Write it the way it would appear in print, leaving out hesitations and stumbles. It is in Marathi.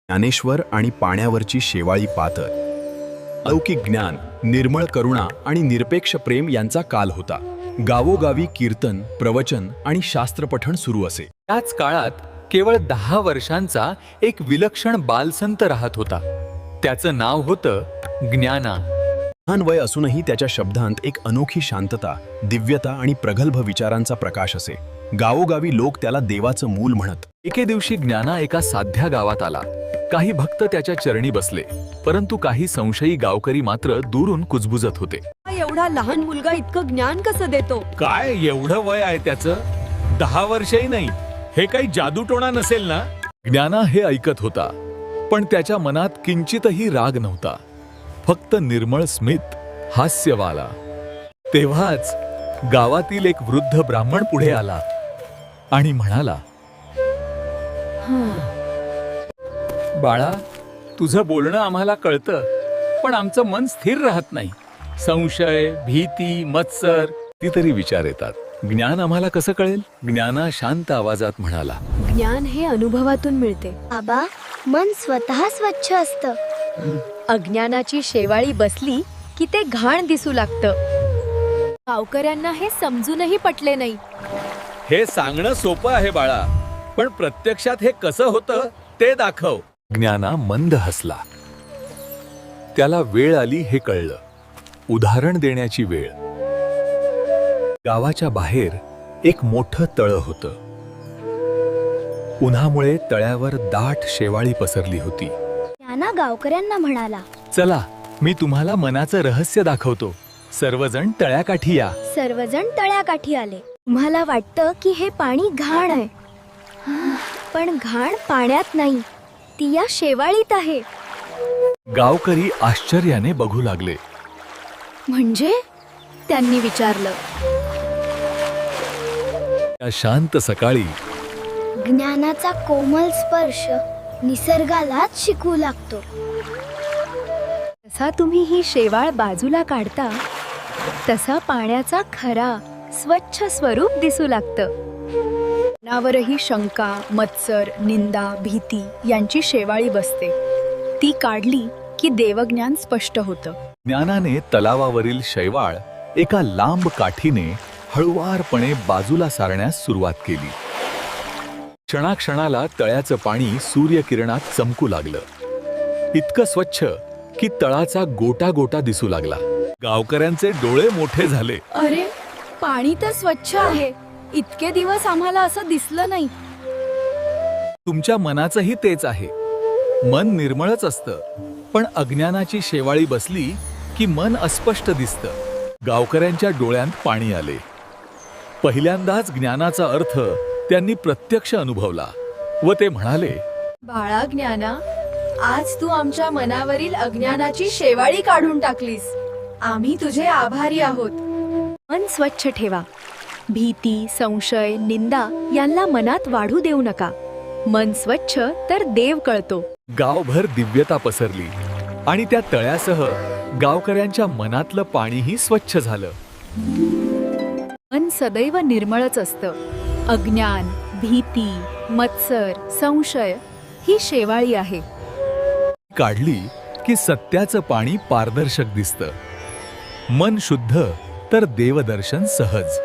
ज्ञानेश्वर आणि पाण्यावरची शेवाळी पातळ. अलौकिक ज्ञान, निर्मळ करुणा आणि निरपेक्ष प्रेम यांचा काल होता. गावोगावी कीर्तन, प्रवचन आणि शास्त्रपठण सुरू असे. त्याच काळात केवळ 10 वर्षांचा एक विलक्षण बालसंत राहत होता. त्याचं नाव होतं ज्ञाना. लहान वय असूनही त्याच्या शब्दांत एक अनोखी शांतता, दिव्यता आणि प्रगल्भ विचारांचा प्रकाश असे. गावोगावी लोक त्याला देवाचं मूल म्हणत. एके दिवशी ज्ञाना एका साध्या गावात आला. काही भक्त त्याच्या चरणी बसले, परंतु काही संशयी गावकरी मात्र दुरून कुजबुजत होते. एवढा लहान मुलगा इतकं ज्ञान कसं देतो? काय एवढं वय आहे त्याचं? 10 वर्षही नाही. हे काही जादूटोणा नसेल ना? ज्ञाना हे ऐकत होता, पण त्याच्या मनात किंचितही राग नव्हता, फक्त निर्मळ स्मित, हास्यवाला. तेव्हाच गावातील एक वृद्ध ब्राह्मण पुढे आला आणि म्हणाला, बाळा, तुझं बोलणं आम्हाला कळतं, पण आमचं मन स्थिर राहत नाही. संशय, भीती, मत्सर कितीतरी विचार येतात. ज्ञान आम्हाला कसं कळेल? ज्ञाना शांत आवाजात म्हणाला, ज्ञान हे अनुभवातून मिळते. आबा, मन स्वतः स्वच्छ असतं. अज्ञानाची शेवाळी बसली की ते घाण दिसू लागतं. गावकऱ्यांना हे समजूनही पटले नाही. हे सांगणं सोपं आहे बाळा, पण प्रत्यक्षात हे कसं होतं ते दाखव. ज्ञाना मंद हसला. त्याला वेळ आली हे कळलं. उदाहरण देण्याची वेळ. गावाच्या बाहेर एक मोठं तळं होतं. उन्हामुळे तळ्यावर दाट शेवाळी पसरली होती. ज्ञाना गावकऱ्यांना म्हणाला, चला, मी तुम्हाला मनाचं रहस्य दाखवतो. सर्वजण तळ्याकाठी या. सर्वजण तळ्याकाठी आले. तुम्हाला वाटतं की हे पाणी घाण आहे, पण घाण पाण्यात नाही, ती या शेवाळीत आहे. गावकरी आश्चर्याने बघू लागले. म्हणजे? त्यांनी विचारलं. त्या शांत सकाळी ज्ञानाचा कोमल स्पर्श निसर्गालाच शिकवू लागतो. जसा तुम्ही ही शेवाळ बाजूला काढता, तसा पाण्याचा खरा स्वच्छ स्वरूप दिसू लागतं. मनावरही शंका, मत्सर, निंदा, भीती यांची शेवाळी बसते. ती काढली की देवज्ञान स्पष्ट होतं. ज्ञानाने तलावावरील शैवाळ एका लांब काठीने हळुवारपणे बाजूला सारण्यास सुरुवात केली. क्षणाक्षणाला तळ्याचं पाणी सूर्यकिरणात चमकू लागलं. इतकं स्वच्छ की तळाचा गोटा गोटा दिसू लागला. गावकऱ्यांचे डोळे मोठे झाले. अरे, पाणी तर स्वच्छ आहे. इतके दिवस आम्हाला असं दिसलं नाही. तुमच्या मनाचंही तेच आहे. मन निर्मळच असतं, पण अज्ञानाची शेवाळी बसली की मन अस्पष्ट दिसतं. गावकऱ्यांच्या डोळ्यांत पाणी आले. पहिल्यांदाच ज्ञानाचा अर्थ त्यांनी प्रत्यक्ष अनुभवला व ते म्हणाले, बाळा ज्ञाना, आज तू आमच्या मनावरील अज्ञानाची शेवाळी काढून टाकलीस. आम्ही तुझे आभारी आहोत. मन स्वच्छ ठेवा. भीती, संशय, निंदा यांना मनात वाढू देऊ नका. मन स्वच्छ तर देव कळतो. गावभर दिव्यता पसरली आणि त्या तळ्यासह गावकऱ्यांच्या मनातलं पाणीही स्वच्छ झालं. मन सदैव निर्मळच असतं. अज्ञान, भीती, मत्सर, संशय ही शेवाळी आहे. काढली की सत्याचं पाणी पारदर्शक दिसतं. मन शुद्ध तर देवदर्शन सहज.